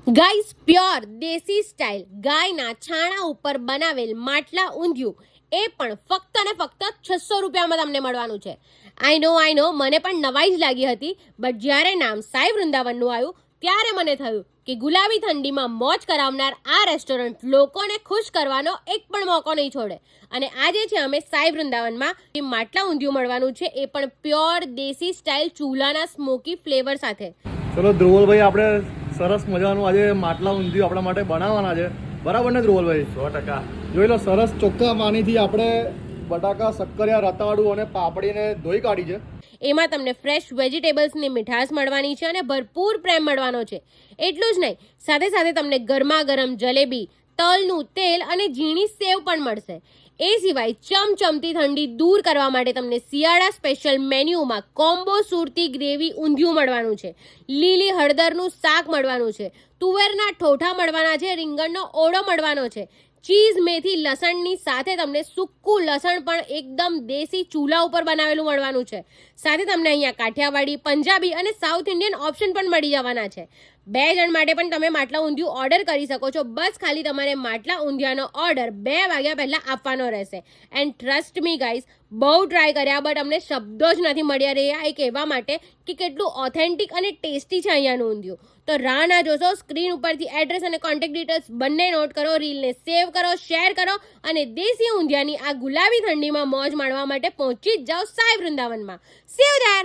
Guys, pure દેશી style ગાયના છાણા ઉપર બનાવેલ માટલા ઊંધિયું એ પણ ફક્ત ને ફક્ત 600 રૂપિયામાં તમને મળવાનું છે. આઈ નો મને પણ નવાઈ જ લાગી હતી, બટ જ્યારે નામ સાઈ વૃંદાવનનું આવ્યું ત્યારે મને થયું કે ગુલાબી ઠંડીમાં મોજ કરાવનાર આ રેસ્ટોરન્ટ લોકોને ખુશ કરવાનો એક પણ મોકો નહીં છોડે. અને આજે છે અમે સાઈ વૃંદાવનમાં માટલા ઊંધિયું મળવાનું છે, એ પણ પ્યોર દેશી સ્ટાઇલ ચૂલાના સ્મોકી ફ્લેવર સાથે. ચલો ધ્રુવલભાઈ, આપણે સરસ મજાનું આજે માટલા ઊંધિયું આપણા માટે બનાવવાના છે, બરાબર ને ધ્રુવલભાઈ? 100%. જોઈ લો, સરસ ચોખ્ખા પાણીથી આપણે બટાકા, શક્કરિયા, રતાળું અને પાપડીને ધોઈ કાઢી છે. એમાં તમને ફ્રેશ વેજીટેબલ્સની મીઠાશ મળવાની છે અને ભરપૂર પ્રેમ મળવાનો છે. એટલું જ નહીં, સાથે સાથે તમને ગરમા ગરમ જલેબી, તલનું તેલ અને ઝીણી સેવ પણ મળશે. એ સિવાય ચમચમતી ઠંડી દૂર કરવા માટે તમને શિયાળા સ્પેશિયલ મેન્યુમાં કોમ્બો સુરતી ગ્રેવી ઊંધિયું મળવાનું છે, લીલી હળદરનું શાક મળવાનું છે, તુવેરના ઠોઠા મળવાના છે, રીંગણનો ઓળો મળવાનો છે, ચીઝ, મેથી, લસણની સાથે તમને સૂકું લસણ પણ એકદમ દેશી ચૂલા ઉપર બનાવેલું મળવાનું છે. સાથે તમને અહીંયા કાઠિયાવાડી, પંજાબી અને સાઉથ ઇન્ડિયન ઓપ્શન પણ મળી જવાના છે. 2 જણ માટે પણ તમે માટલા ઊંધિયું ઓર્ડર કરી શકો છો. બસ ખાલી તમારે માટલા ઊંધિયાનો ઓર્ડર 2 વાગ્યા પહેલાં આપવાનો રહેશે. એન્ડ ટ્રસ્ટ મી ગાઈઝ, બહુ ટ્રાય કર્યા બટ અમને શબ્દો જ નથી મળ્યા રહ્યા એ કહેવા માટે કે કેટલું ઓથેન્ટિક અને ટેસ્ટી છે અહીંયાનું ઊંધિયું. તો રાહ ના જોશો, સ્ક્રીન ઉપરથી એડ્રેસ અને કોન્ટેક્ટ ડિટેલ્સ બંને નોટ કરો, રીલને સેવ કરો, શેર કરો અને દેશી ઊંધિયાની આ ગુલાબી ઠંડીમાં મોજ માણવા માટે પહોંચી જ જાઓ સાઈ વૃંદાવનમાં. See you there.